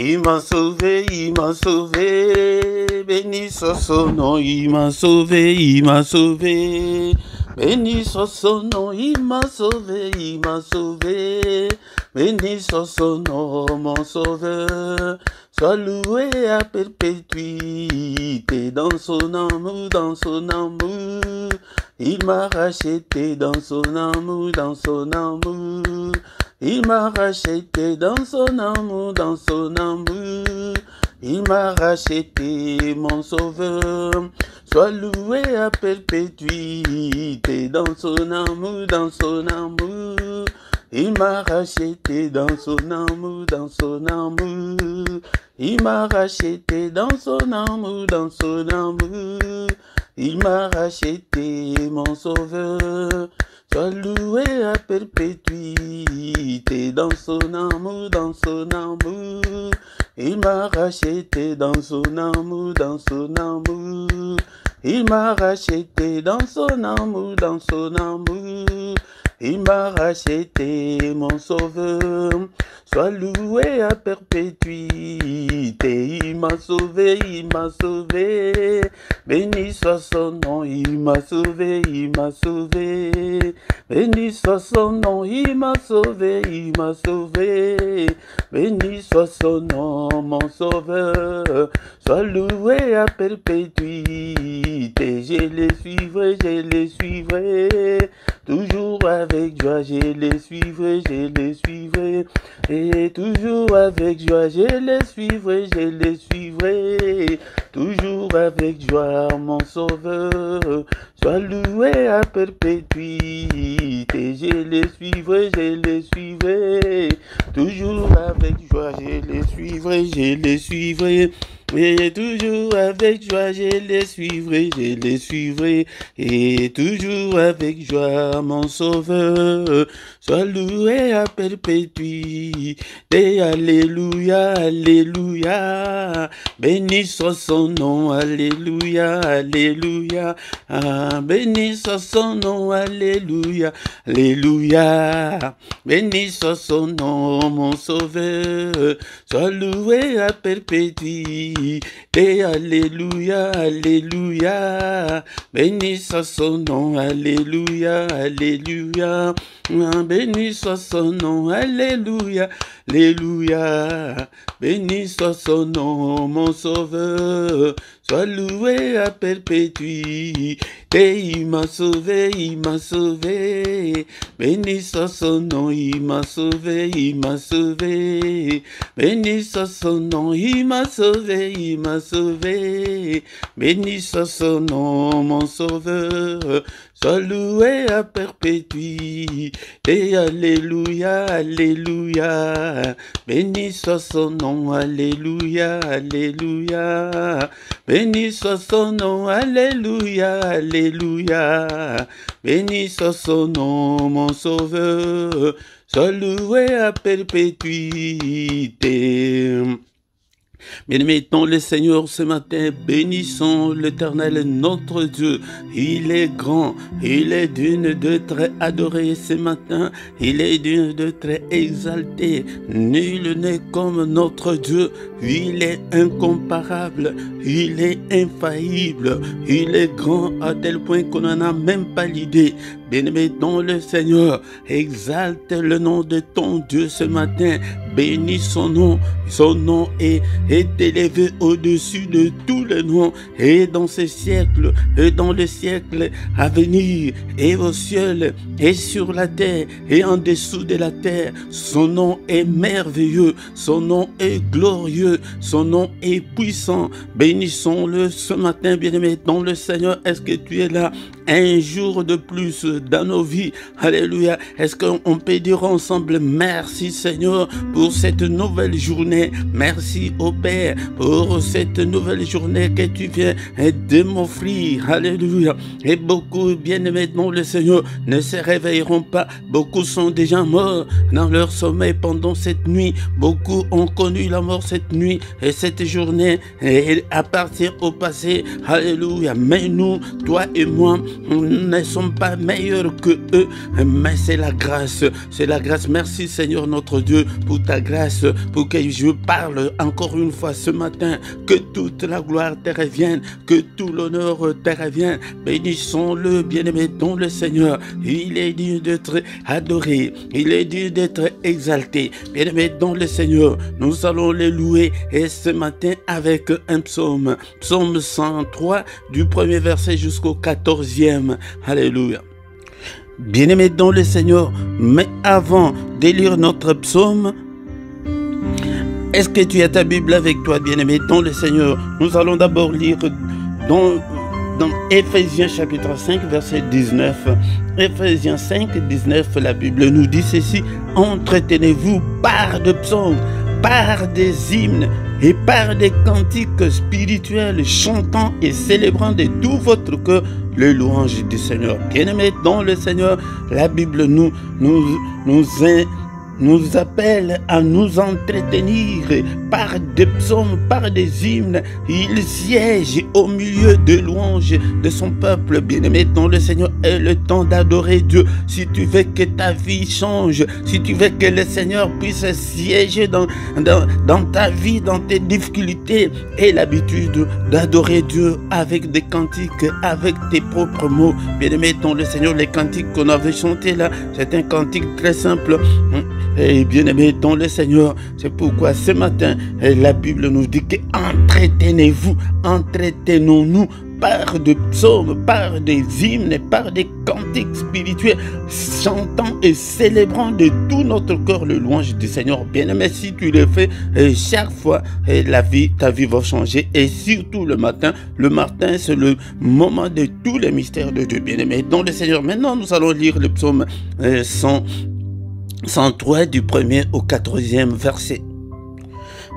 Il m'a sauvé, il m'a sauvé. Béni soit son nom, il m'a sauvé, il m'a sauvé. Béni soit son nom, il m'a sauvé, il m'a sauvé. Béni soit son nom, mon sauveur. Sois loué à perpétuité dans son amour, dans son amour. Il m'a racheté dans son amour, dans son amour. Il m'a racheté dans son amour, dans son amour. Il m'a racheté, mon sauveur. Sois loué à perpétuité dans son amour, dans son amour. Il m'a racheté dans son amour, dans son amour. Il m'a racheté dans son amour, dans son amour. Il m'a racheté, mon sauveur. Sois loué à perpétuité dans son amour, dans son amour. Il m'a racheté dans son amour, dans son amour. Il m'a racheté dans son amour, dans son amour. Il m'a racheté, mon sauveur. Sois loué à perpétuité. Il m'a sauvé, il m'a sauvé. Béni soit son nom, il m'a sauvé, il m'a sauvé. Béni soit son nom, il m'a sauvé, il m'a sauvé. Béni soit son nom, mon sauveur. Sois loué à perpétuité. Je les suivrai, je les suivrai. Toujours avec joie, je les suivrai, je les suivrai. Et toujours avec joie, je les suivrai, je les suivrai. Toujours avec joie, mon sauveur. Sois loué à perpétuité. Je les suivrai, je les suivrai. Toujours avec joie, je les suivrai, je les suivrai. Et toujours avec joie, je les suivrai, je les suivrai. Et toujours avec joie, mon sauveur. Sois loué à perpétuité. Alléluia, alléluia. Béni soit son nom, alléluia, alléluia. Ah, béni soit son nom, alléluia, alléluia. Béni soit son nom, mon sauveur. Sois loué à perpétuité. Alléluia, alléluia. Béni soit son nom, alléluia, alléluia. Béni soit son nom, alléluia, alléluia. Béni soit son nom, mon sauveur. Sois loué à perpétuité. Il m'a sauvé, il m'a sauvé. Béni soit son nom, il m'a sauvé, il m'a sauvé. Béni soit son nom, il m'a sauvé, il m'a sauvé. Béni soit son nom, mon sauveur. Sois loué à perpétuité. Alléluia, alléluia. Béni soit son nom, alléluia, alléluia. Béni soit son nom, alléluia, alléluia. Béni soit son nom, mon sauveur. Sois loué à perpétuité. Bien-aimés dans le Seigneur, ce matin, bénissons l'Éternel, notre Dieu. Il est grand, il est d'une de très adoré ce matin, il est d'une de très exalté. Nul n'est comme notre Dieu, il est incomparable, il est infaillible, il est grand à tel point qu'on n'en a même pas l'idée. Bien-aimé dans le Seigneur, exalte le nom de ton Dieu ce matin, bénis son nom est élevé au-dessus de tous les noms, et dans ce siècle, et dans le siècle à venir, et au ciel, et sur la terre, et en dessous de la terre, son nom est merveilleux, son nom est glorieux, son nom est puissant. Bénissons-le ce matin, bien-aimé dans le Seigneur. Est-ce que tu es là un jour de plus dans nos vies? Alléluia. Est-ce qu'on peut dire ensemble merci Seigneur pour cette nouvelle journée? Merci au Père pour cette nouvelle journée que tu viens de m'offrir. Alléluia. Et beaucoup, bien-aimés dans le Seigneur, ne se réveilleront pas. Beaucoup sont déjà morts dans leur sommeil pendant cette nuit. Beaucoup ont connu la mort cette nuit et cette journée et appartient au passé. Alléluia. Mais nous, toi et moi, nous ne sommes pas meilleurs que eux, mais c'est la grâce. C'est la grâce. Merci Seigneur notre Dieu pour ta grâce, pour que je parle encore une fois ce matin, que toute la gloire te revienne, que tout l'honneur te revienne. Bénissons-le, bien-aimé, dont le Seigneur, il est digne d'être adoré, il est digne d'être exalté. Bien-aimé, dont le Seigneur, nous allons le louer, et ce matin avec un psaume, psaume 103, du premier verset jusqu'au 14e. Alléluia. Bien-aimé dans le Seigneur, mais avant de lire notre psaume, est-ce que tu as ta Bible avec toi, bien-aimé dans le Seigneur? Nous allons d'abord lire dans Éphésiens chapitre 5, verset 19. Éphésiens 5, 19, la Bible nous dit ceci: entretenez-vous par des psaumes, par des hymnes et par des cantiques spirituels, chantant et célébrant de tout votre cœur le louange du Seigneur. Bien-aimés dans le Seigneur, la Bible nous appelle à nous entretenir par des psaumes, par des hymnes. Il siège au milieu de louanges de son peuple. Bien-aimé dans le Seigneur, est le temps d'adorer Dieu. Si tu veux que ta vie change, si tu veux que le Seigneur puisse siéger dans ta vie, dans tes difficultés, aie l'habitude d'adorer Dieu avec des cantiques, avec tes propres mots. Bien-aimé dans le Seigneur, les cantiques qu'on avait chantés là, c'est un cantique très simple. Et bien-aimé dans le Seigneur, c'est pourquoi ce matin, la Bible nous dit que entretenez-vous, entretenons-nous par des psaumes, par des hymnes, par des cantiques spirituels, chantant et célébrant de tout notre cœur le louange du Seigneur. Bien-aimé, si tu le fais chaque fois, ta vie va changer. Et surtout le matin c'est le moment de tous les mystères de Dieu. Bien-aimé dans le Seigneur. Maintenant, nous allons lire le psaume 103 du 1er au 14e verset.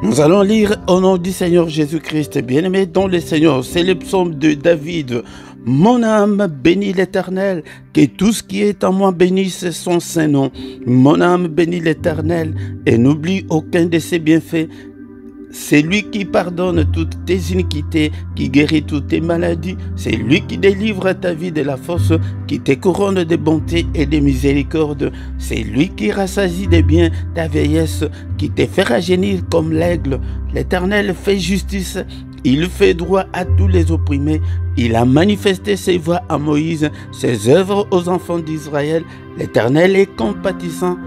Nous allons lire au nom du Seigneur Jésus-Christ. Bien-aimé dans le Seigneur, c'est le psaume de David. Mon âme bénit l'Éternel, que tout ce qui est en moi bénisse son saint nom. Mon âme bénit l'Éternel et n'oublie aucun de ses bienfaits. C'est lui qui pardonne toutes tes iniquités, qui guérit toutes tes maladies. C'est lui qui délivre ta vie de la force, qui te couronne de bonté et de miséricorde. C'est lui qui rassasie de bien ta vieillesse, qui te fait rajeunir comme l'aigle. L'Éternel fait justice, il fait droit à tous les opprimés. Il a manifesté ses voies à Moïse, ses œuvres aux enfants d'Israël. L'Éternel est compatissant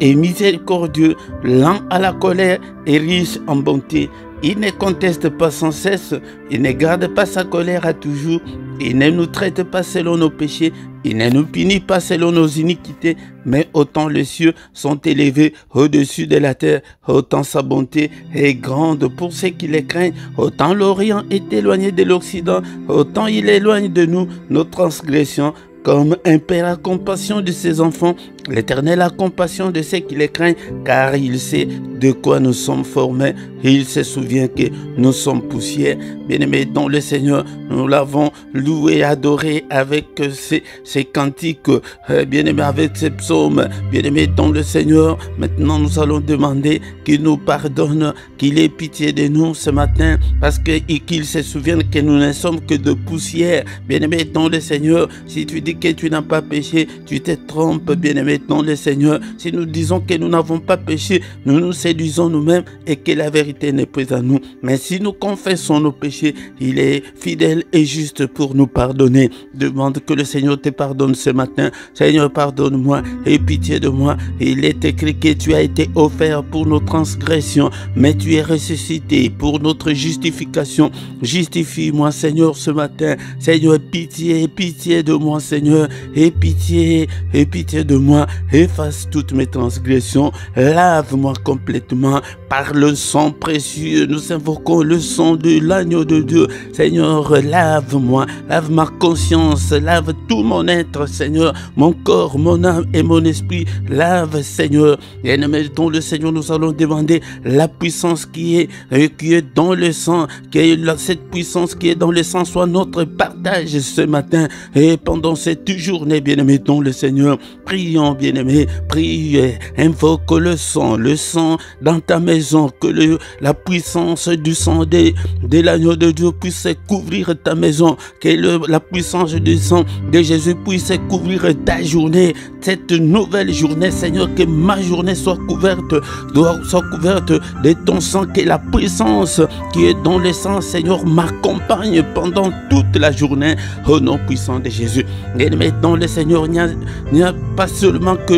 et miséricordieux, lent à la colère et riche en bonté. Il ne conteste pas sans cesse, il ne garde pas sa colère à toujours, il ne nous traite pas selon nos péchés, il ne nous punit pas selon nos iniquités, mais autant les cieux sont élevés au-dessus de la terre, autant sa bonté est grande pour ceux qui les craignent, autant l'Orient est éloigné de l'Occident, autant il éloigne de nous nos transgressions. Comme un père a compassion de ses enfants, l'Éternel a compassion de ceux qui les craignent, car il sait de quoi nous sommes formés. Il se souvient que nous sommes poussière. Bien-aimés dans le Seigneur, nous l'avons loué, adoré avec ces cantiques, bien-aimés avec ces psaumes. Bien-aimés dans le Seigneur, maintenant nous allons demander qu'il nous pardonne, qu'il ait pitié de nous ce matin, parce qu'il se souvienne que nous ne sommes que de poussière. Bien-aimés dans le Seigneur, si tu dis que tu n'as pas péché, tu te trompes, bien-aimé dans le Seigneur. Si nous disons que nous n'avons pas péché, nous nous séduisons nous-mêmes et que la vérité n'est pas à nous. Mais si nous confessons nos péchés, il est fidèle et juste pour nous pardonner. Demande que le Seigneur te pardonne ce matin. Seigneur, pardonne-moi et pitié de moi. Il est écrit que tu as été offert pour nos transgressions, mais tu es ressuscité pour notre justification. Justifie-moi, Seigneur, ce matin. Seigneur, pitié de moi, Seigneur, et pitié de moi. Efface toutes mes transgressions. Lave-moi complètement par le sang précieux. Nous invoquons le sang de l'agneau de Dieu. Seigneur, lave-moi, lave ma conscience, lave tout mon être, Seigneur, mon corps, mon âme et mon esprit. Lave, Seigneur. Et dans le Seigneur, nous allons demander la puissance qui est dans le sang, cette puissance qui est dans le sang soit notre partage ce matin et pendant cette journée, bien-aimé, dans le Seigneur. Prions, bien-aimé, prie, invoque le sang dans ta maison. maison, que la puissance du sang de l'agneau de Dieu puisse couvrir ta maison, que la puissance du sang de Jésus puisse couvrir ta journée, cette nouvelle journée, Seigneur, que ma journée soit couverte de ton sang, que la puissance qui est dans le sang, Seigneur, m'accompagne pendant toute la journée, au nom puissant de Jésus. Et maintenant, le Seigneur, il n'y a pas seulement que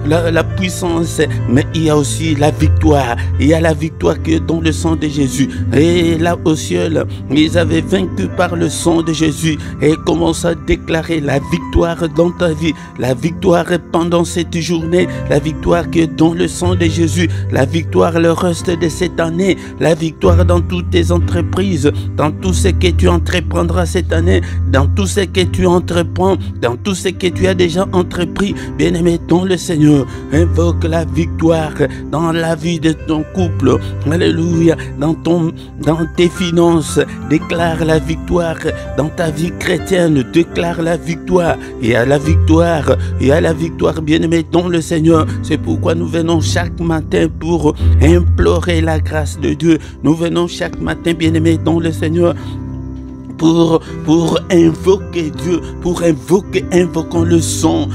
la puissance, mais il y a aussi la victoire. Il y a la victoire qui est dans le sang de Jésus. Et là au ciel, ils avaient vaincu par le sang de Jésus et commencent à déclarer la victoire dans ta vie, la victoire pendant cette journée, la victoire qui est dans le sang de Jésus, la victoire le reste de cette année, la victoire dans toutes tes entreprises, dans tout ce que tu entreprendras cette année, dans tout ce que tu entreprends, dans tout ce que tu as déjà entrepris. Bien-aimé dans le Seigneur, invoque la victoire dans la vie de ton couple, alléluia, dans tes finances, déclare la victoire dans ta vie chrétienne, déclare la victoire. Et à la victoire, bien-aimé dans le Seigneur. C'est pourquoi nous venons chaque matin pour implorer la grâce de Dieu. Nous venons chaque matin, bien-aimé dans le Seigneur, pour invoquer Dieu, invoquons le sang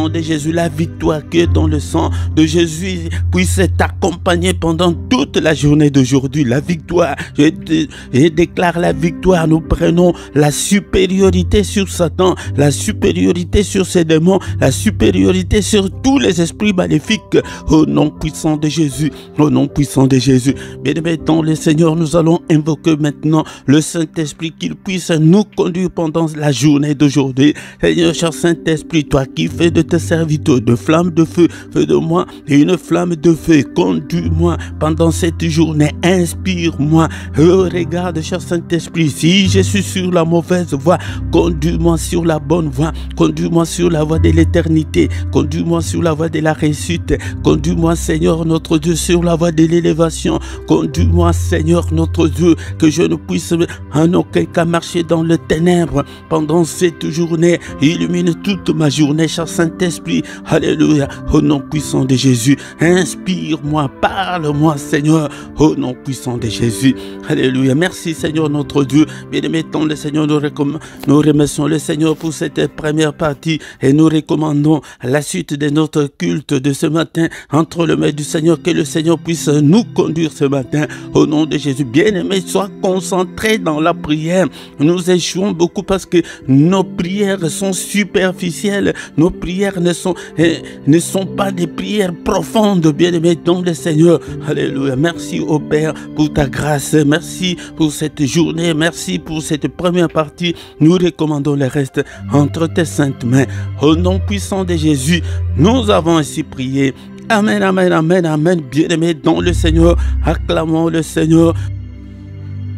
de Jésus, la victoire qui est dans le sang de Jésus puisse t'accompagner pendant toute la journée d'aujourd'hui. La victoire, je déclare la victoire. Nous prenons la supériorité sur Satan, la supériorité sur ses démons, la supériorité sur tous les esprits maléfiques, au nom puissant de Jésus, au nom puissant de Jésus. Bien-aimé dans le Seigneur, nous allons invoquer maintenant le Saint-Esprit qu'il puisse nous conduire pendant la journée d'aujourd'hui. Seigneur, cher Saint-Esprit, toi qui fais de tes serviteurs de flammes de feu, fais de moi une flamme de feu. Conduis-moi pendant cette journée, inspire-moi. Regarde, cher Saint-Esprit, si je suis sur la mauvaise voie, conduis-moi sur la bonne voie, conduis-moi sur la voie de l'éternité, conduis-moi sur la voie de la réussite, conduis-moi, Seigneur notre Dieu, sur la voie de l'élévation, conduis-moi, Seigneur notre Dieu, que je ne puisse en aucun cas marcher dans le ténèbre pendant cette journée. Illumine toute ma journée, cher Saint-Esprit. Alléluia. Au nom puissant de Jésus, inspire-moi, parle-moi, Seigneur, au nom puissant de Jésus. Alléluia. Merci, Seigneur notre Dieu. Bien-aimé dans le Seigneur, nous remercions le Seigneur pour cette première partie et nous recommandons la suite de notre culte de ce matin entre les mains du Seigneur. Que le Seigneur puisse nous conduire ce matin au nom de Jésus. Bien-aimé, sois concentré dans la prière. Nous échouons beaucoup parce que nos prières sont superficielles. Nos prières ne sont pas des prières profondes, bien-aimés dans le Seigneur. Alléluia. Merci au Père pour ta grâce. Merci pour cette journée. Merci pour cette première partie. Nous recommandons le reste entre tes saintes mains. Au nom puissant de Jésus, nous avons ainsi prié. Amen, amen, amen, amen. Bien-aimés dans le Seigneur, acclamons le Seigneur.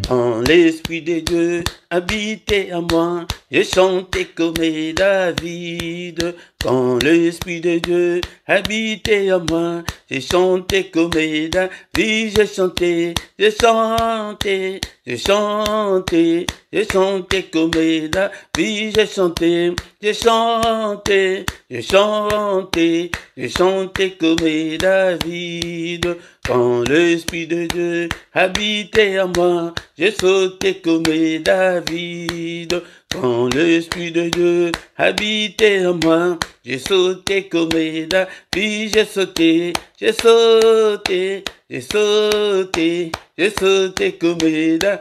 Quand l'Esprit de Dieu habitait à moi, j'ai chanté comme David. Quand l'Esprit de Dieu habitait à moi, j'ai chanté comme David. J'ai chanté, j'ai chanté, j'ai chanté, j'ai chanté comme David. J'ai chanté, j'ai chanté, j'ai chanté, j'ai chanté comme David. Quand l'Esprit de Dieu habitait à moi, j'ai sauté comme David. Quand l'Esprit de Dieu habitait en moi, j'ai sauté comme David. J'ai sauté, j'ai sauté, j'ai sauté, j'ai sauté comme David.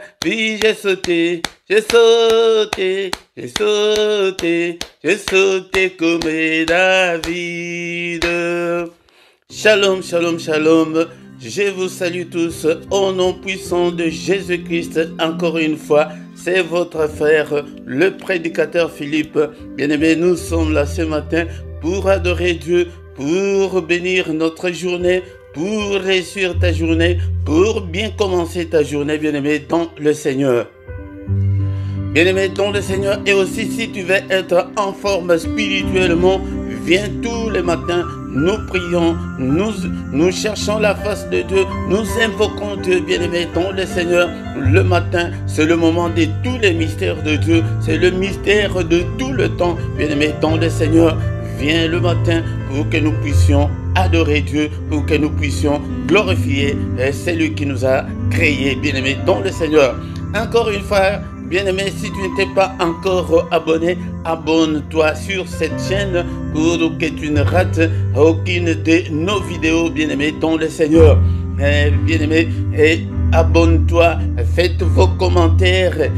J'ai sauté, j'ai sauté, j'ai sauté, j'ai sauté comme David. Shalom, shalom, shalom. Je vous salue tous au nom puissant de Jésus-Christ. Encore une fois, c'est votre frère, le prédicateur Philippe. Bien-aimés, nous sommes là ce matin pour adorer Dieu, pour bénir notre journée, pour réussir ta journée, pour bien commencer ta journée, bien-aimé, dans le Seigneur. Bien-aimé dans le Seigneur, et aussi si tu veux être en forme spirituellement, viens tous les matins, nous prions, nous cherchons la face de Dieu, nous invoquons Dieu, bien-aimé dans le Seigneur. Le matin, c'est le moment de tous les mystères de Dieu, c'est le mystère de tout le temps, bien-aimé dans le Seigneur. viens le matin pour que nous puissions adorer Dieu, pour que nous puissions glorifier celui qui nous a créés, bien-aimés, dans le Seigneur. Encore une fois, bien-aimé, si tu n'étais pas encore abonné, abonne-toi sur cette chaîne pour que tu ne rates aucune de nos vidéos, bien-aimé, dans le Seigneur. Bien-aimé, et abonne-toi, faites vos commentaires,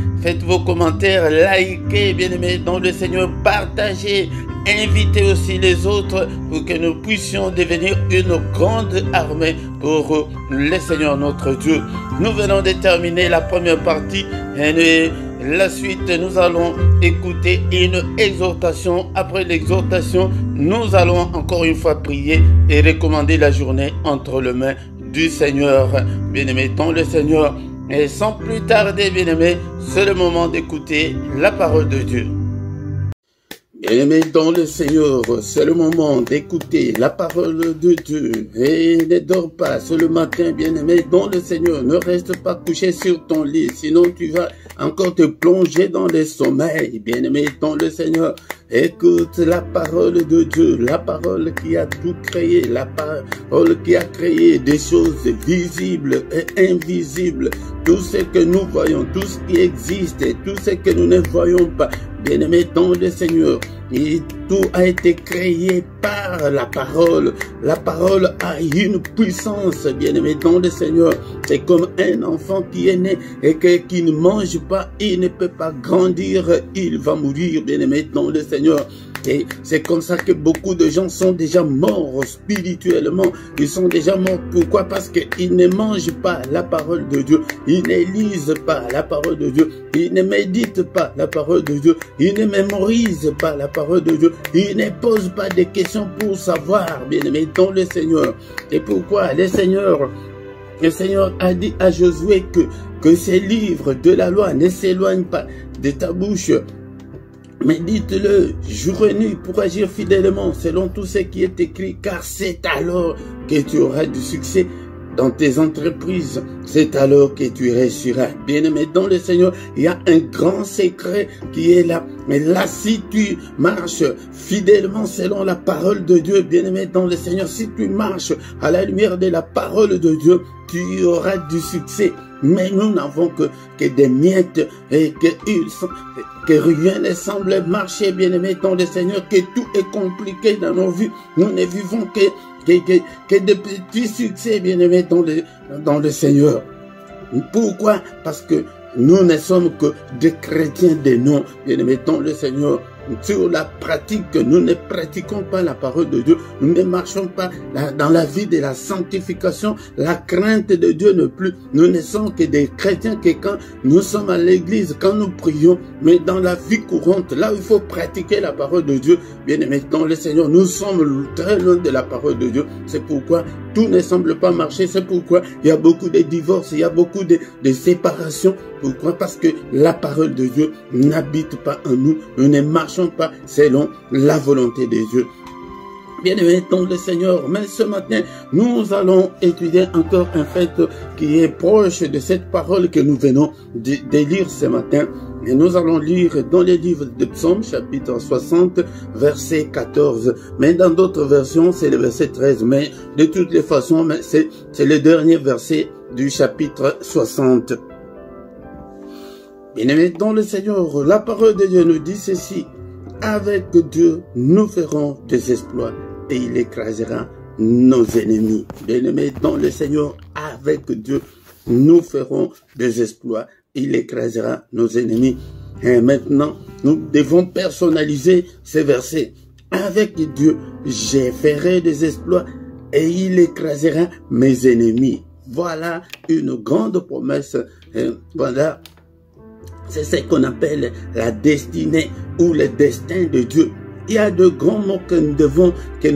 likez, bien-aimé, dans le Seigneur, partagez, invitez aussi les autres pour que nous puissions devenir une grande armée pour le Seigneur notre Dieu. Nous venons de terminer la première partie et la suite, nous allons écouter une exhortation. Après l'exhortation, nous allons encore une fois prier et recommander la journée entre les mains du Seigneur, bien-aimé, dans le Seigneur. Et sans plus tarder, bien-aimé, c'est le moment d'écouter la parole de Dieu. Bien-aimé dans le Seigneur, c'est le moment d'écouter la parole de Dieu. Et ne dors pas, c'est le matin, bien-aimé dans le Seigneur. Ne reste pas couché sur ton lit, sinon tu vas encore te plonger dans le sommeil, bien-aimé dans le Seigneur. Écoute la parole de Dieu, la parole qui a tout créé, la parole qui a créé des choses visibles et invisibles. Tout ce que nous voyons, tout ce qui existe et tout ce que nous ne voyons pas, bien-aimé dans le Seigneur. Et tout a été créé par la parole. La parole a une puissance, bien-aimé dans le Seigneur. C'est comme un enfant qui est né et qui ne mange pas, il ne peut pas grandir, il va mourir, bien-aimé dans le Seigneur. Et c'est comme ça que beaucoup de gens sont déjà morts spirituellement. Ils sont déjà morts. Pourquoi? Parce qu'ils ne mangent pas la parole de Dieu. Ils ne lisent pas la parole de Dieu. Ils ne méditent pas la parole de Dieu. Ils ne mémorisent pas la parole de Dieu. Ils ne posent pas de questions pour savoir, bien-aimé, dans le Seigneur. Et pourquoi? Le Seigneur a dit à Josué que ces livres de la loi ne s'éloignent pas de ta bouche. Mais dites-le jour et nuit pour agir fidèlement selon tout ce qui est écrit, car c'est alors que tu auras du succès dans tes entreprises. C'est alors que tu réussiras. Bien-aimé dans le Seigneur, il y a un grand secret qui est là. Mais là, si tu marches fidèlement selon la parole de Dieu, bien-aimé dans le Seigneur, si tu marches à la lumière de la parole de Dieu, tu auras du succès. Mais nous n'avons que des miettes et que rien ne semble marcher, bien-aimé dans le Seigneur, que tout est compliqué dans nos vies. Nous ne vivons que de petits succès, bien-aimé dans le Seigneur. Pourquoi? Parce que nous ne sommes que des chrétiens de nom, bien-aimé dans le Seigneur. Sur la pratique, nous ne pratiquons pas la parole de Dieu, nous ne marchons pas dans la vie de la sanctification, la crainte de Dieu ne plus. Nous ne sommes que des chrétiens que quand nous sommes à l'église, quand nous prions, mais dans la vie courante, là où il faut pratiquer la parole de Dieu, bien aimé dans le Seigneur, nous sommes très loin de la parole de Dieu. C'est pourquoi tout ne semble pas marcher, c'est pourquoi il y a beaucoup de divorces, il y a beaucoup de séparations. Pourquoi? Parce que la parole de Dieu n'habite pas en nous, nous ne marchons pas selon la volonté de Dieu. Bien-aimé dans le Seigneur, mais ce matin, nous allons étudier encore un fait qui est proche de cette parole que nous venons de lire ce matin. Et nous allons lire dans les livres de Psaume, chapitre 60, verset 14. Mais dans d'autres versions, c'est le verset 13. Mais de toutes les façons, c'est le dernier verset du chapitre 60. Bien-aimé dans le Seigneur, la parole de Dieu nous dit ceci. Avec Dieu, nous ferons des exploits et il écrasera nos ennemis. Bien-aimé dans le Seigneur, avec Dieu, nous ferons des exploits. Il écrasera nos ennemis. Et maintenant, nous devons personnaliser ces versets. Avec Dieu, je ferai des exploits et il écrasera mes ennemis. Voilà une grande promesse. Voilà. C'est ce qu'on appelle la destinée ou le destin de Dieu. Il y a de grands mots que nous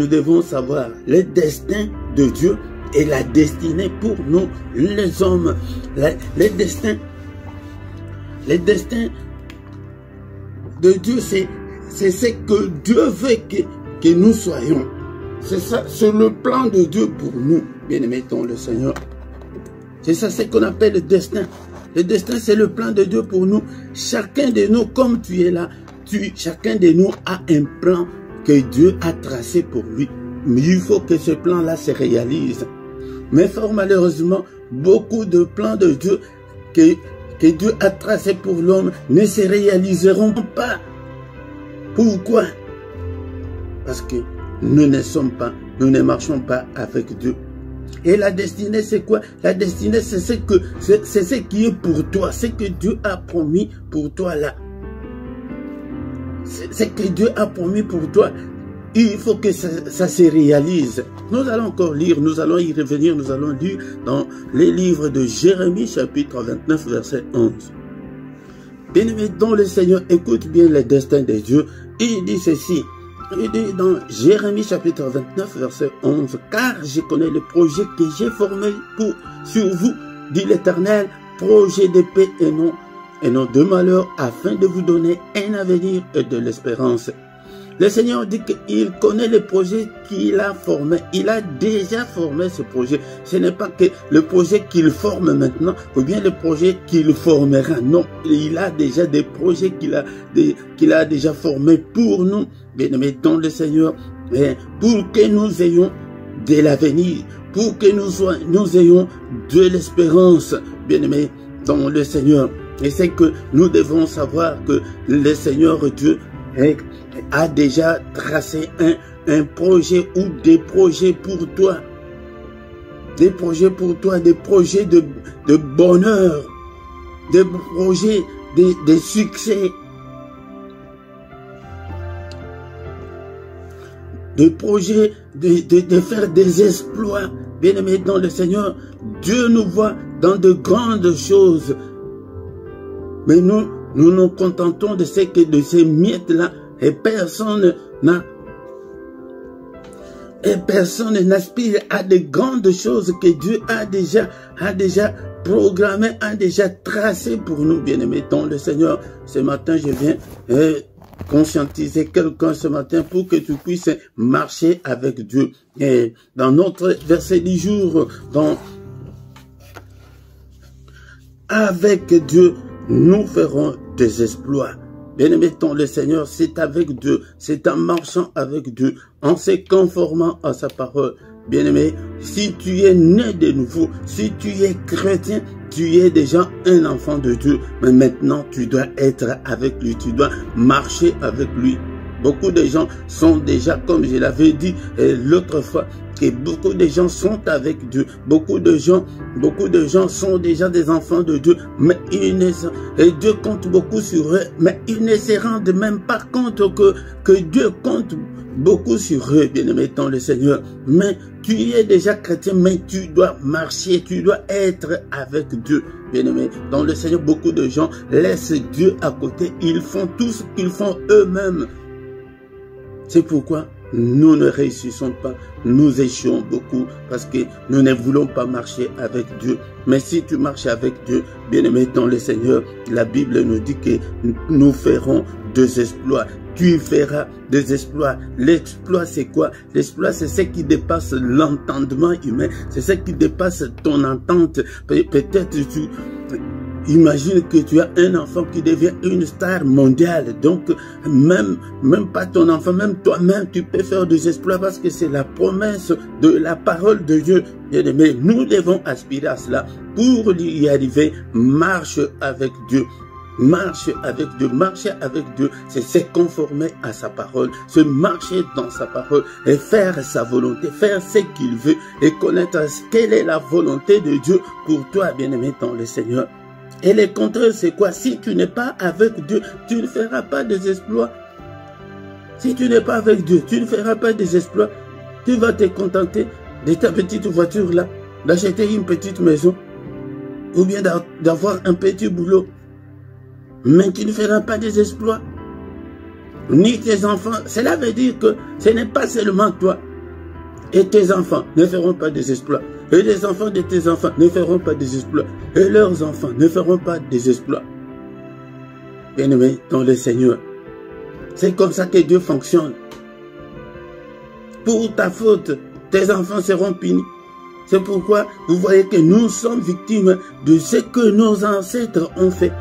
devons savoir. Le destin de Dieu et la destinée pour nous, les hommes. Le destin de Dieu, c'est ce que Dieu veut que nous soyons. C'est ça, c'est le plan de Dieu pour nous, bien-aimés dans le Seigneur. C'est ça ce qu'on appelle le destin. Le destin, c'est le plan de Dieu pour nous. Chacun de nous, comme tu es là, chacun de nous a un plan que Dieu a tracé pour lui. Mais il faut que ce plan-là se réalise. Mais fort malheureusement, beaucoup de plans de Dieu que Dieu a tracés pour l'homme ne se réaliseront pas. Pourquoi? Parce que nous ne marchons pas avec Dieu. Et la destinée, c'est quoi? La destinée, c'est ce qui est pour toi, ce que Dieu a promis pour toi là. C'est ce que Dieu a promis pour toi. Il faut que ça se réalise. Nous allons encore lire, nous allons y revenir, nous allons lire dans les livres de Jérémie, chapitre 29, verset 11. Bien-aimé, dans le Seigneur, écoute bien le destin de Dieu. Il dit ceci. Il dit dans Jérémie, chapitre 29, verset 11. Car je connais le projet que j'ai formé sur vous, dit l'Éternel, projet de paix et non de malheur, afin de vous donner un avenir et de l'espérance. Le Seigneur dit qu'il connaît le projet qu'il a formé. Il a déjà formé ce projet. Ce n'est pas que le projet qu'il forme maintenant ou bien le projet qu'il formera. Non, il a déjà des projets qu'il a déjà formés pour nous. Bien-aimés dans le Seigneur, pour que nous ayons de l'avenir, pour que nous ayons de l'espérance. Bien-aimés dans le Seigneur. Et c'est que nous devons savoir que le Seigneur Dieu a déjà tracé un projet ou des projets pour toi. Des projets pour toi, des projets de bonheur, des projets de succès, des projets de faire des exploits. Bien-aimés dans le Seigneur, Dieu nous voit dans de grandes choses. Mais nous nous contentons de ces miettes-là. Et personne n'aspire à de grandes choses que Dieu a déjà programmées, a déjà tracées pour nous, bien-aimés dans le Seigneur. Ce matin, je viens conscientiser quelqu'un ce matin pour que tu puisses marcher avec Dieu. Et dans notre verset du jour, avec Dieu, nous ferons des exploits. Bien-aimé dans le Seigneur, c'est avec Dieu, c'est en marchant avec Dieu, en se conformant à sa parole. Bien-aimé, si tu es né de nouveau, si tu es chrétien, tu es déjà un enfant de Dieu. Mais maintenant, tu dois être avec lui, tu dois marcher avec lui. Beaucoup de gens sont déjà, comme je l'avais dit l'autre fois, que beaucoup de gens sont avec Dieu. Beaucoup de gens sont déjà des enfants de Dieu, mais et Dieu compte beaucoup sur eux, mais ils ne se rendent même pas compte que Dieu compte beaucoup sur eux, bien-aimés dans le Seigneur. Mais tu es déjà chrétien, mais tu dois marcher, tu dois être avec Dieu, bien-aimés dans le Seigneur. Beaucoup de gens laissent Dieu à côté, ils font tout ce qu'ils font eux-mêmes. C'est pourquoi nous ne réussissons pas, nous échouons beaucoup parce que nous ne voulons pas marcher avec Dieu. Mais si tu marches avec Dieu, bien-aimé dans le Seigneur, la Bible nous dit que nous ferons des exploits. Tu feras des exploits. L'exploit, c'est quoi? L'exploit, c'est ce qui dépasse l'entendement humain. C'est ce qui dépasse ton entente. Peut-être tu imagine que tu as un enfant qui devient une star mondiale. Donc, même pas ton enfant, même toi-même, tu peux faire des exploits parce que c'est la promesse de la parole de Dieu. Bien-aimé, nous devons aspirer à cela. Pour y arriver, marche avec Dieu. Marche avec Dieu, marcher avec Dieu, c'est se conformer à sa parole, se marcher dans sa parole et faire sa volonté, faire ce qu'il veut et connaître quelle est la volonté de Dieu pour toi, bien-aimé dans le Seigneur. Et le contraire, c'est quoi? Si tu n'es pas avec Dieu, tu ne feras pas des exploits. Si tu n'es pas avec Dieu, tu ne feras pas des exploits. Tu vas te contenter de ta petite voiture là, d'acheter une petite maison ou bien d'avoir un petit boulot. Mais tu ne feras pas des exploits, ni tes enfants. Cela veut dire que ce n'est pas seulement toi. Et tes enfants ne feront pas des exploits. Et les enfants de tes enfants ne feront pas des exploits. Et leurs enfants ne feront pas des exploits. Bien-aimés dans le Seigneur, c'est comme ça que Dieu fonctionne. Pour ta faute, tes enfants seront punis. C'est pourquoi vous voyez que nous sommes victimes de ce que nos ancêtres ont fait.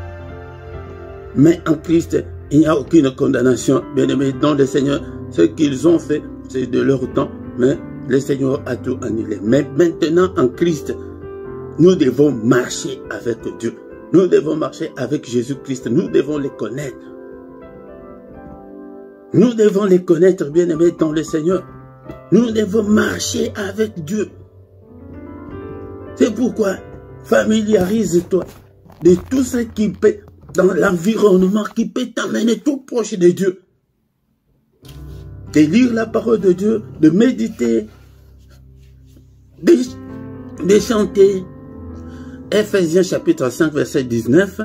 Mais en Christ, il n'y a aucune condamnation, bien-aimé dans le Seigneur. Ce qu'ils ont fait, c'est de leur temps, mais le Seigneur a tout annulé. Mais maintenant, en Christ, nous devons marcher avec Dieu. Nous devons marcher avec Jésus-Christ. Nous devons les connaître. Nous devons les connaître, bien-aimés, dans le Seigneur. Nous devons marcher avec Dieu. C'est pourquoi, familiarise-toi de tout ce qui peut, dans l'environnement, qui peut t'amener tout proche de Dieu. De lire la parole de Dieu, de méditer, de chanter. Ephésiens chapitre 5, verset 19.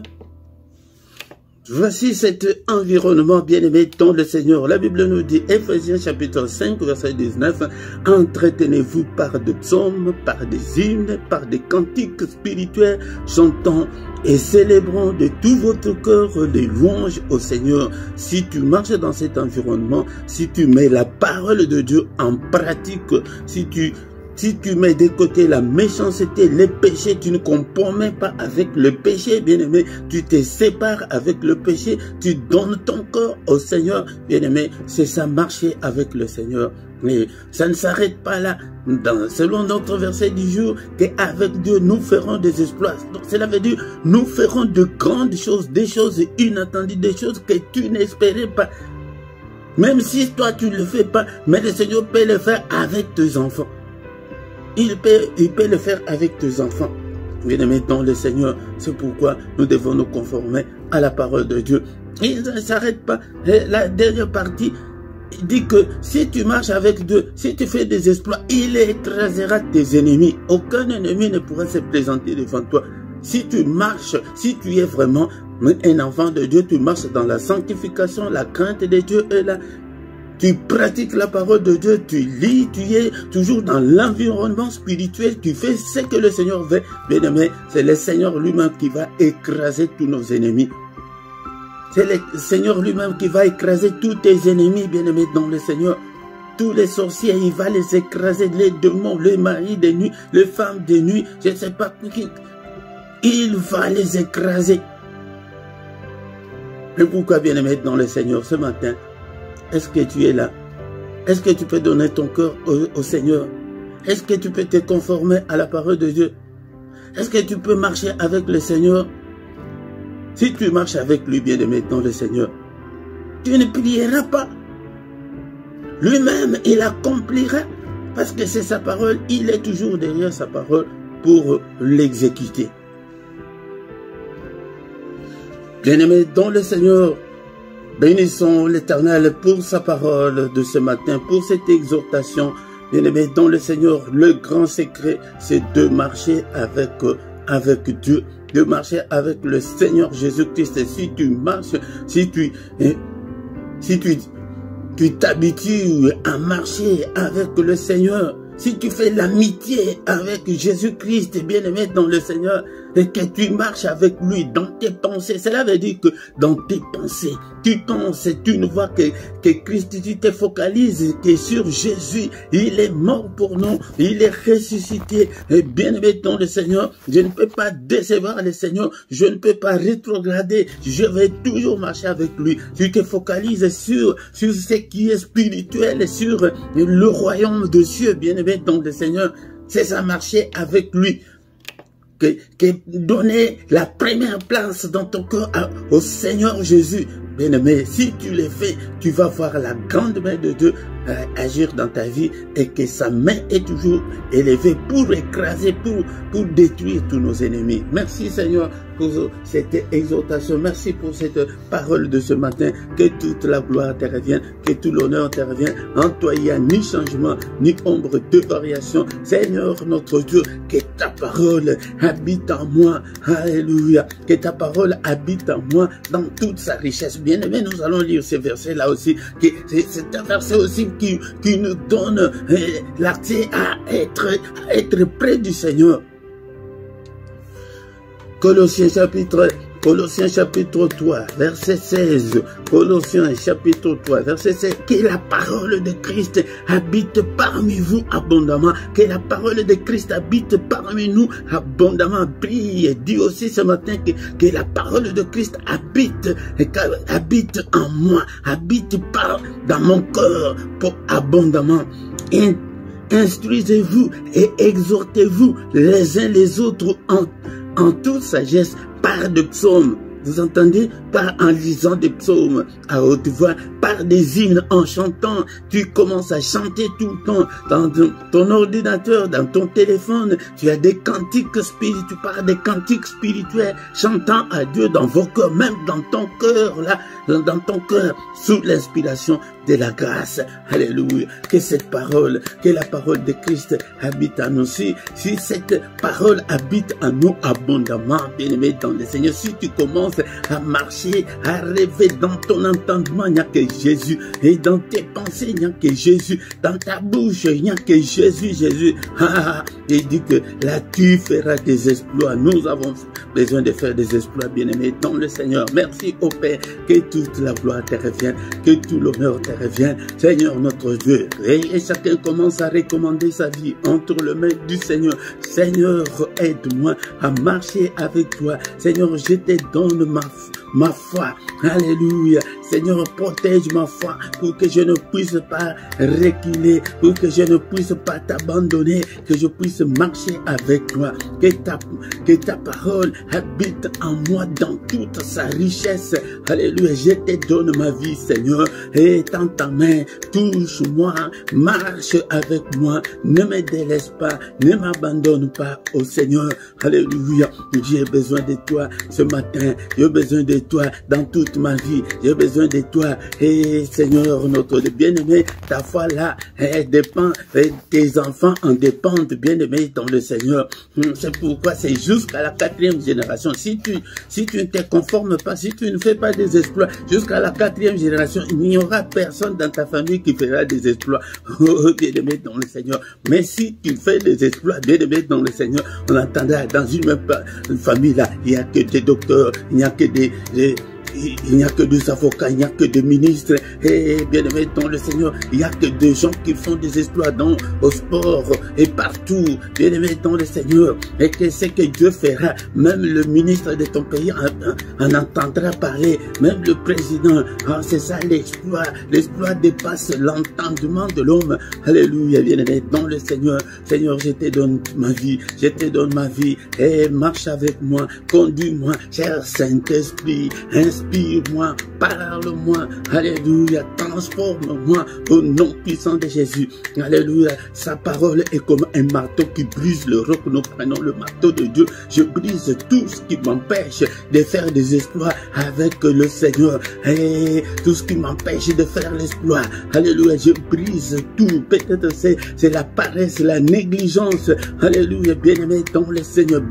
Voici cet environnement bien-aimé dans le Seigneur. La Bible nous dit, Ephésiens chapitre 5, verset 19, « Entretenez-vous par des psaumes, par des hymnes, par des cantiques spirituels, chantant et célébrant de tout votre cœur les louanges au Seigneur. » Si tu marches dans cet environnement, si tu mets la parole de Dieu en pratique, si tu mets de côté la méchanceté, les péchés, tu ne compromets pas avec le péché, bien-aimé, tu te sépares avec le péché, tu donnes ton corps au Seigneur, bien-aimé, c'est ça, marcher avec le Seigneur. Mais ça ne s'arrête pas là. Selon notre verset du jour, qu'avec Dieu, nous ferons des exploits. Donc cela veut dire, nous ferons de grandes choses, des choses inattendues, des choses que tu n'espérais pas. Même si toi, tu ne le fais pas, mais le Seigneur peut le faire avec tes enfants. Il peut le faire avec tes enfants. Bien-aimés dans le Seigneur, c'est pourquoi nous devons nous conformer à la parole de Dieu. Il ne s'arrête pas. La dernière partie dit que si tu marches avec Dieu, si tu fais des exploits, il écrasera tes ennemis. Aucun ennemi ne pourra se présenter devant toi. Si tu marches, si tu es vraiment un enfant de Dieu, tu marches dans la sanctification, la crainte de Dieu est là. Tu pratiques la parole de Dieu, tu lis, tu es toujours dans l'environnement spirituel, tu fais ce que le Seigneur veut. Bien aimé, c'est le Seigneur lui-même qui va écraser tous nos ennemis. C'est le Seigneur lui-même qui va écraser tous tes ennemis, bien aimé, dans le Seigneur. Tous les sorciers, il va les écraser, les démons, les maris de nuit, les femmes de nuit, je ne sais pas qui. Il va les écraser. Et pourquoi, bien aimé, dans le Seigneur, ce matin, est-ce que tu es là? Est-ce que tu peux donner ton cœur au Seigneur? Est-ce que tu peux te conformer à la parole de Dieu? Est-ce que tu peux marcher avec le Seigneur? Si tu marches avec lui, bien-aimé, dans le Seigneur, tu ne prieras pas. Lui-même, il accomplira. Parce que c'est sa parole, il est toujours derrière sa parole pour l'exécuter. Bien-aimé, dans le Seigneur, bénissons l'Éternel pour sa parole de ce matin, pour cette exhortation. Bien-aimé, dans le Seigneur, le grand secret, c'est de marcher avec Dieu, de marcher avec le Seigneur Jésus-Christ. Si tu marches, si tu t'habitues à marcher avec le Seigneur, si tu fais l'amitié avec Jésus-Christ, bien-aimé dans le Seigneur, et que tu marches avec lui dans tes pensées, cela veut dire que dans tes pensées, tu penses, tu ne vois que Christ, tu te focalises que sur Jésus, il est mort pour nous, il est ressuscité, et bien-aimé dans le Seigneur, je ne peux pas décevoir le Seigneur, je ne peux pas rétrograder, je vais toujours marcher avec lui. Tu te focalises sur ce qui est spirituel, sur le royaume de Dieu, bien-aimé dans le Seigneur, c'est ça, marcher avec lui. Que donner la première place dans ton cœur au Seigneur Jésus. Bien-aimé, si tu le fais, tu vas voir la grande main de Dieu agir dans ta vie et que sa main est toujours élevée pour écraser, pour détruire tous nos ennemis. Merci Seigneur pour cette exhortation. Merci pour cette parole de ce matin. Que toute la gloire te revienne, que tout l'honneur te revienne. En toi, il n'y a ni changement, ni ombre de variation. Seigneur notre Dieu, que ta parole habite en moi. Alléluia. Que ta parole habite en moi dans toute sa richesse. Bien-aimé, nous allons lire ces versets-là aussi. C'est un verset aussi qui nous donne l'accès à être près du Seigneur. Colossiens chapitre Colossiens chapitre 3, verset 16. Colossiens chapitre 3, verset 16. Que la parole de Christ habite parmi vous abondamment. Que la parole de Christ habite parmi nous abondamment. Prie et dis aussi ce matin que la parole de Christ habite en moi, habite dans mon cœur pour abondamment. Instruisez-vous et exhortez-vous les uns les autres en toute sagesse par de psaumes. Vous entendez? Pas en lisant des psaumes à haute voix, par des hymnes en chantant. Tu commences à chanter tout le temps. Dans ton ordinateur, dans ton téléphone, tu as des cantiques spirituels, tu parles des cantiques spirituels, chantant à Dieu dans vos cœurs, même dans ton cœur, là, dans ton cœur, sous l'inspiration de la grâce. Alléluia. Que cette parole, que la parole de Christ habite en nous. Si cette parole habite en nous abondamment, bien-aimé dans le Seigneur, si tu commences à marcher, à rêver dans ton entendement, il n'y a que Jésus. Et dans tes pensées, il n'y a que Jésus. Dans ta bouche, il n'y a que Jésus, Jésus. Il dit que là, tu feras des exploits. Nous avons besoin de faire des exploits, bien-aimés dans le Seigneur. Merci au Père, que toute la gloire te revienne, que tout l'honneur te revienne, Seigneur notre Dieu. Et chacun commence à recommander sa vie entre les mains du Seigneur. Seigneur, aide-moi à marcher avec toi. Seigneur, je te donne ma foi. Alléluia. Seigneur, protège ma foi pour que je ne puisse pas reculer, pour que je ne puisse pas t'abandonner, que je puisse marcher avec toi. Que ta parole habite en moi dans toute sa richesse. Alléluia. Je te donne ma vie, Seigneur. Et tends ta main, touche-moi, marche avec moi. Ne me délaisse pas, ne m'abandonne pas au Seigneur. Alléluia. J'ai besoin de toi ce matin. J'ai besoin de toi dans toute ma vie. J'ai besoin de toi. Et Seigneur, notre bien-aimé, ta foi là, elle dépend, et tes enfants en dépendent, bien-aimé, dans le Seigneur. C'est pourquoi c'est jusqu'à la 4e génération. Si tu ne te conformes pas, si tu ne fais pas des exploits, jusqu'à la 4e génération, il n'y aura personne dans ta famille qui fera des exploits, bien-aimé, dans le Seigneur. Mais si tu fais des exploits, bien-aimé, dans le Seigneur, on entendra dans une même famille là, il n'y a que des docteurs, il n'y a que il n'y a que des avocats, il n'y a que des ministres. Et bien aimé dans le Seigneur, il n'y a que des gens qui font des exploits au sport et partout. Bien aimé dans le Seigneur. Et que c'est que Dieu fera. Même le ministre de ton pays en entendra parler. Même le président. C'est ça l'exploit. L'exploit dépasse l'entendement de l'homme. Alléluia. Bien aimé dans le Seigneur. Seigneur, je te donne ma vie. Je te donne ma vie. Et marche avec moi. Conduis-moi. Cher Saint-Esprit. Inspire-moi, parle-moi, alléluia, transforme-moi au nom puissant de Jésus, alléluia. Sa parole est comme un marteau qui brise le roc. Nous prenons le marteau de Dieu. Je brise tout ce qui m'empêche de faire des exploits avec le Seigneur, et tout ce qui m'empêche de faire l'exploit, alléluia, je brise tout. Peut-être c'est la paresse, la négligence, alléluia, bien-aimé dans le Seigneur,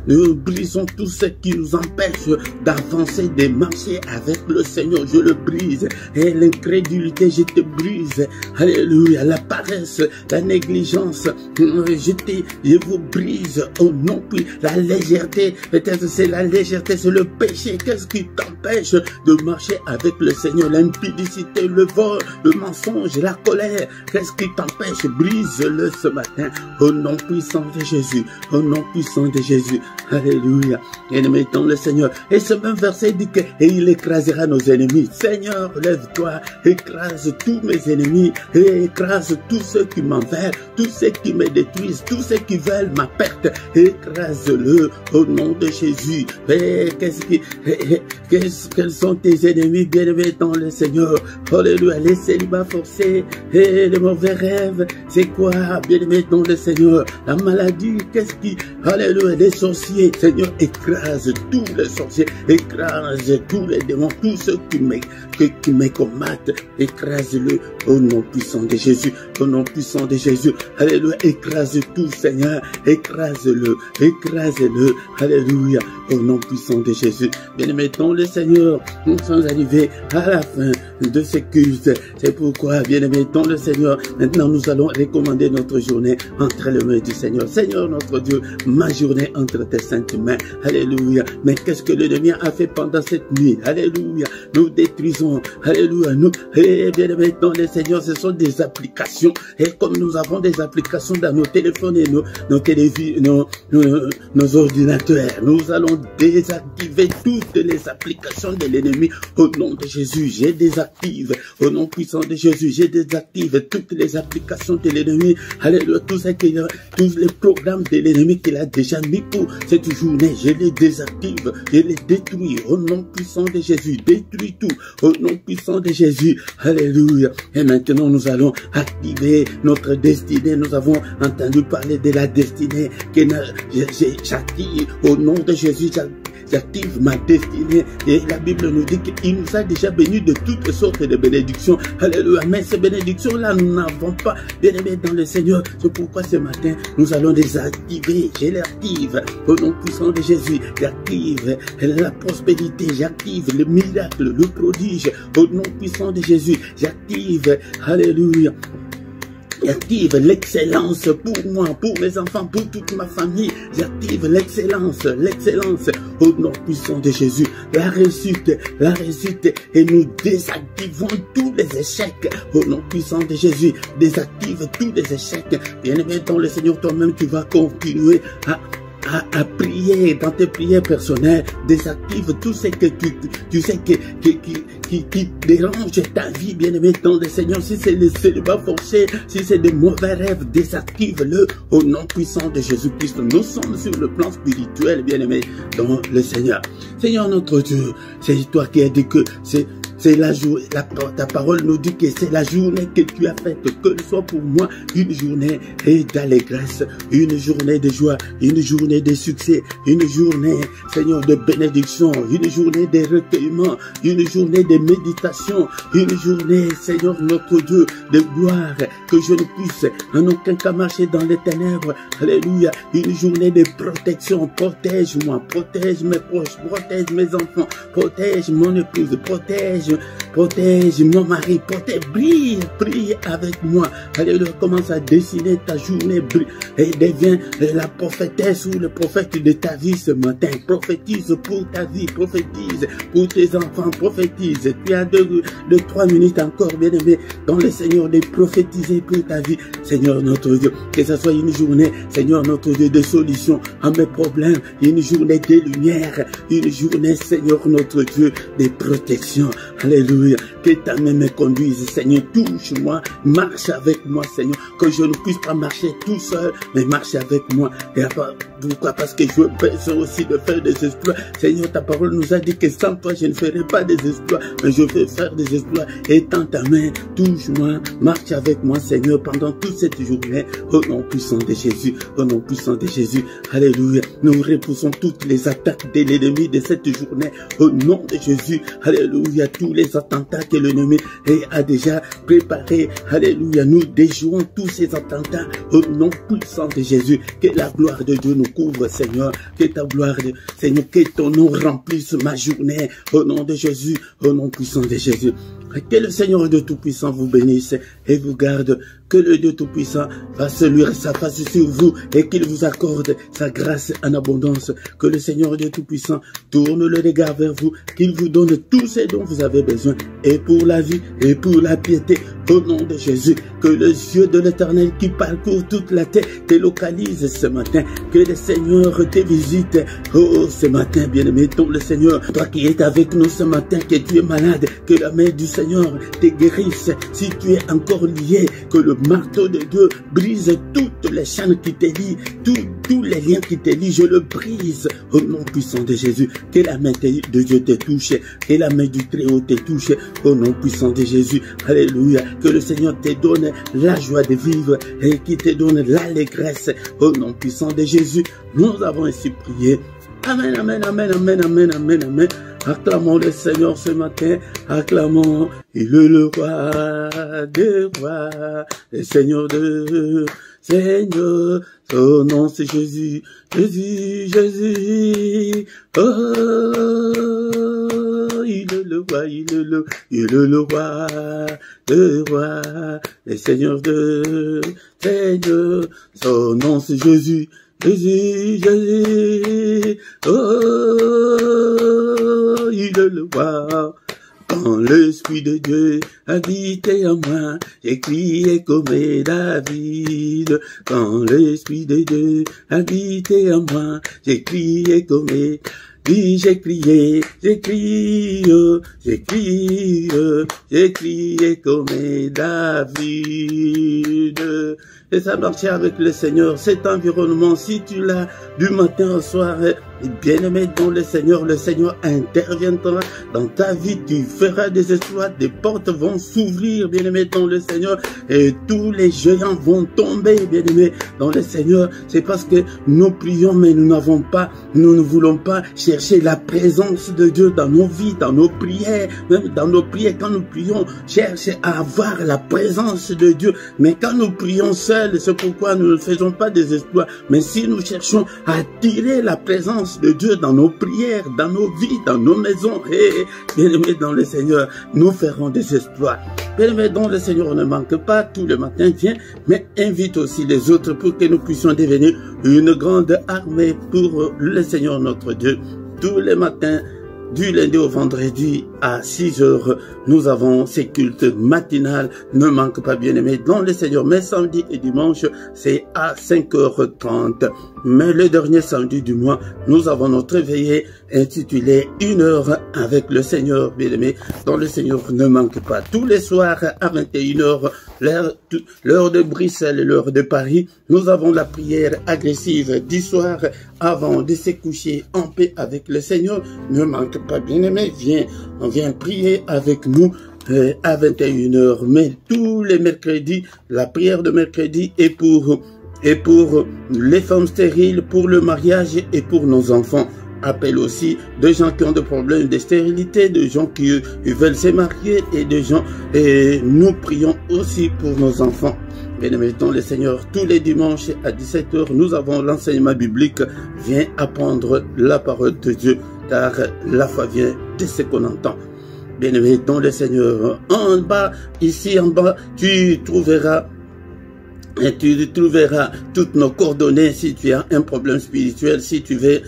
nous brisons tout ce qui nous empêche d'avancer, de marcher avec le Seigneur, je le brise. Et l'incrédulité, je te brise. Alléluia. La paresse, la négligence, je vous brise au nom puis la légèreté. Peut-être c'est la légèreté, c'est le péché. Qu'est-ce qui t'empêche de marcher avec le Seigneur? L'impudicité, le vol, le mensonge, la colère. Qu'est-ce qui t'empêche? Brise-le ce matin au nom puissant de Jésus. Au nom puissant de Jésus. Alléluia. Ennemi dans le Seigneur. Et ce même verset dit que et il écrasera nos ennemis. Seigneur, lève-toi, écrase tous mes ennemis, et écrase tous ceux qui m'envers, tous ceux qui me détruisent, tous ceux qui veulent ma perte. Écrase-le au nom de Jésus. Et quels sont tes ennemis, bien-aimés dans le Seigneur? Alléluia. Les célibats forcés et les mauvais rêves, c'est quoi, bien-aimés dans le Seigneur? La maladie, qu'est-ce qui, alléluia, les sorciers, Seigneur, écrase tous les sorciers, écrase tous les démons, tous ceux qui me combatte, écrase-le au nom puissant de Jésus, au nom puissant de Jésus. Alléluia, écrase tout, Seigneur, écrase-le, écrase-le. Alléluia, au nom puissant de Jésus. Bien-aimés dans le Seigneur, nous sommes arrivés à la fin de ce culte. C'est pourquoi, bien-aimés dans le Seigneur, maintenant nous allons recommander notre journée entre les mains du Seigneur. Seigneur notre Dieu, ma journée entre tes saintes mains. Alléluia. Mais qu'est-ce que l'ennemi a fait pendant cette nuit? Alléluia. Nous détruisons. Alléluia. Nous, bien-aimés dans le Seigneur, ce sont des applications. Et comme nous avons des applications dans nos téléphones et nos ordinateurs, nous allons désactiver toutes les applications de l'ennemi au nom de Jésus. J'ai désactive au nom puissant de Jésus. J'ai désactive toutes les applications de l'ennemi. Alléluia. Tous les programmes de l'ennemi qu'il a déjà mis pour cette journée, je les désactive, je les détruis au nom puissant de Jésus. Détruis tout au nom puissant de Jésus. Alléluia. Et maintenant nous allons activer notre destinée. Nous avons entendu parler de la destinée que j'active au nom de Jésus. J'active ma destinée. Et la Bible nous dit qu'il nous a déjà bénis de toutes sortes de bénédictions. Alléluia. Mais ces bénédictions-là, nous n'avons pas, bien aimé dans le Seigneur. C'est pourquoi ce matin, nous allons les activer. Je les active au nom puissant de Jésus. J'active la prospérité. J'active le miracle, le prodige au nom puissant de Jésus. J'active, alléluia. J'active l'excellence pour moi, pour mes enfants, pour toute ma famille. J'active l'excellence au nom puissant de Jésus. La réussite, et nous désactivons tous les échecs au nom puissant de Jésus. Désactive tous les échecs. Bien-aimé dans le Seigneur, toi-même, tu vas continuer à prier dans tes prières personnelles. Désactive tout ce que tu sais qui dérange ta vie, bien-aimé dans le Seigneur. Si c'est le célibat forcé, si c'est de mauvais rêves, désactive-le au nom puissant de Jésus-Christ. Nous sommes sur le plan spirituel, bien-aimé dans le Seigneur. Seigneur notre Dieu, c'est toi qui as dit que c'est la journée, ta parole nous dit que c'est la journée que tu as faite, que ce soit pour moi une journée d'allégresse, une journée de joie, une journée de succès, une journée, Seigneur, de bénédiction, une journée de recueillement, une journée de méditation, une journée, Seigneur, notre Dieu, de gloire, que je ne puisse en aucun cas marcher dans les ténèbres. Alléluia. Une journée de protection. Protège-moi, protège mes proches, protège mes enfants, protège mon épouse, protège mon mari, brille avec moi. Alléluia, commence à dessiner ta journée, et deviens la prophétesse ou le prophète de ta vie ce matin. Prophétise pour ta vie, prophétise pour tes enfants, prophétise. Tu as 2-3 minutes encore, bien-aimé, dans le Seigneur, de prophétiser pour ta vie. Seigneur notre Dieu, que ce soit une journée, Seigneur notre Dieu, de solution à mes problèmes, une journée de lumière, une journée, Seigneur notre Dieu, de protection. Alléluia. Que ta main me conduise, Seigneur. Touche-moi, marche avec moi, Seigneur. Que je ne puisse pas marcher tout seul, mais marche avec moi. Et pourquoi? Parce que je besoin aussi de faire des exploits. Seigneur, ta parole nous a dit que sans toi, je ne ferai pas des exploits, mais je vais faire des exploits. Étends ta main, touche-moi, marche avec moi, Seigneur, pendant toute cette journée. Au nom puissant de Jésus, au nom puissant de Jésus. Alléluia. Nous repoussons toutes les attaques de l'ennemi de cette journée. Au nom de Jésus. Alléluia. Tous les attentats que l'ennemi a déjà préparés. Alléluia. Nous déjouons tous ces attentats au nom puissant de Jésus. Que la gloire de Dieu nous couvre, Seigneur. Que ta gloire, Seigneur, que ton nom remplisse ma journée. Au nom de Jésus, au nom puissant de Jésus. Que le Seigneur de Tout-Puissant vous bénisse et vous garde. Que le Dieu Tout-Puissant fasse luire sa face sur vous et qu'il vous accorde sa grâce en abondance. Que le Seigneur Dieu Tout-Puissant tourne le regard vers vous, qu'il vous donne tout ce dont vous avez besoin, et pour la vie et pour la piété, au nom de Jésus. Que le Dieu de l'Éternel qui parcourt toute la terre te localise ce matin. Que le Seigneur te visite, oh, ce matin, bien-aimé, ton le Seigneur, toi qui es avec nous ce matin, que tu es malade, que la main du Seigneur te guérisse. Si tu es encore lié, que le marteau de Dieu brise toutes les chaînes qui te lient, tous les liens qui te lient, je le brise au nom puissant de Jésus. Que la main de Dieu te touche, que la main du Très-Haut te touche au nom puissant de Jésus. Alléluia. Que le Seigneur te donne la joie de vivre et qu'il te donne l'allégresse au nom puissant de Jésus. Nous avons ainsi prié. Amen, amen, amen, amen, amen, amen, amen. Acclamons le Seigneur ce matin. Acclamons. Il est le roi des rois, le Seigneur de Seigneur. Son nom c'est Jésus. Jésus, Jésus. Oh, il est le roi, il est le roi, le Seigneur de Seigneur. Son nom c'est Jésus. Jésus, Jésus, oh, il est le roi. Quand l'Esprit de Dieu habitait en moi, j'ai crié comme David. Quand l'Esprit de Dieu habitait en moi, j'ai crié comme oui, j'ai crié comme David. Et ça marchait avec le Seigneur, cet environnement, si tu l'as du matin au soir, bien-aimé dans le Seigneur interviendra dans ta vie, tu feras des exploits, des portes vont s'ouvrir, bien-aimé dans le Seigneur, et tous les géants vont tomber, bien-aimé dans le Seigneur. C'est parce que nous prions, mais nous ne voulons pas chercher la présence de Dieu dans nos vies, dans nos prières, même dans nos prières, quand nous prions, cherche à avoir la présence de Dieu, mais quand nous prions seuls, c'est pourquoi nous ne faisons pas des exploits. Mais si nous cherchons à attirer la présence de Dieu dans nos prières, dans nos vies, dans nos maisons, et bien-aimés dans le Seigneur, nous ferons des exploits. Bien-aimés dans le Seigneur, ne manque pas, tout le matin, viens, mais invite aussi les autres pour que nous puissions devenir une grande armée pour le Seigneur notre Dieu. Tous les matins, du lundi au vendredi à 6 heures, nous avons ces cultes matinales. Ne manque pas, bien-aimés dans le Seigneur. Mais samedi et dimanche, c'est à 5h30. Mais le dernier samedi du mois, nous avons notre veillée intitulée 1 heure avec le Seigneur, bien-aimés dans le Seigneur. Ne manque pas. Tous les soirs à 21h, l'heure de Bruxelles et l'heure de Paris, nous avons la prière agressive du soir avant de se coucher en paix avec le Seigneur. Ne manque pas, bien-aimé, on vient prier avec nous à 21h. Mais tous les mercredis, la prière de mercredi est pour les femmes stériles, pour le mariage et pour nos enfants. Appelle aussi de gens qui ont des problèmes de stérilité, de gens qui veulent se marier et de gens, et nous prions aussi pour nos enfants. Bien-aimés dans le Seigneur, tous les dimanches à 17h, nous avons l'enseignement biblique. Viens apprendre la parole de Dieu, car la foi vient de ce qu'on entend. Bien-aimés dans le Seigneur, en bas, ici en bas, tu trouveras toutes nos coordonnées si tu as un problème spirituel, si tu veux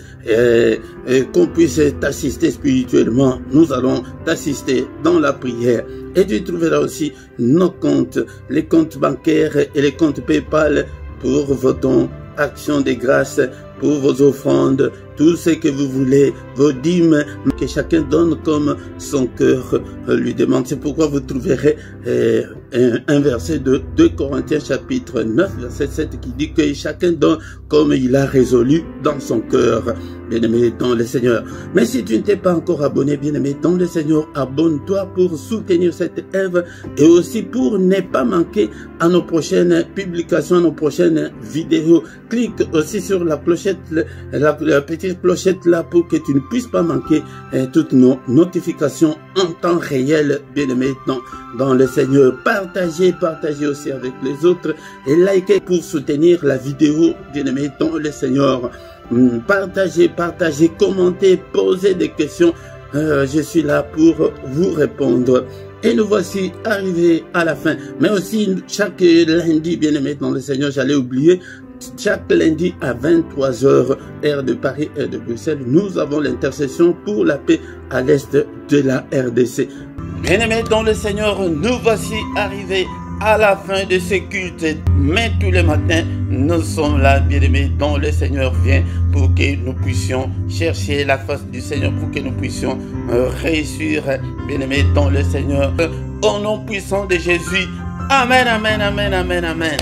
qu'on puisse t'assister spirituellement. Nous allons t'assister dans la prière. Et tu trouveras aussi nos comptes, les comptes bancaires et les comptes PayPal pour vos dons, actions de grâce, pour vos offrandes, tout ce que vous voulez, vos dîmes, que chacun donne comme son cœur lui demande. C'est pourquoi vous trouverez un verset de 2 Corinthiens chapitre 9, verset 7 qui dit que chacun donne comme il a résolu dans son cœur. Bien-aimé dans le Seigneur. Mais si tu ne t'es pas encore abonné, bien-aimé dans le Seigneur, abonne-toi pour soutenir cette œuvre et aussi pour ne pas manquer à nos prochaines publications, à nos prochaines vidéos. Clique aussi sur la clochette, la petite clochette là pour que tu ne puisses pas manquer toutes nos notifications en temps réel, bien-aimé dans le Seigneur. Partagez aussi avec les autres et likez pour soutenir la vidéo, bien-aimé dans le Seigneur. Partagez, commentez, posez des questions. Je suis là pour vous répondre. Et nous voici arrivés à la fin. Mais aussi, chaque lundi, bien-aimé dans le Seigneur, j'allais oublier, chaque lundi à 23h, heure de Paris, heure de Bruxelles, nous avons l'intercession pour la paix à l'est de la RDC. Bien-aimé dans le Seigneur, nous voici arrivés à la fin de ce culte, mais tous les matins, nous sommes là, bien-aimés, dont le Seigneur vient pour que nous puissions chercher la face du Seigneur, pour que nous puissions réussir, bien-aimés, dans le Seigneur. Au nom puissant de Jésus, amen, amen, amen, amen, amen.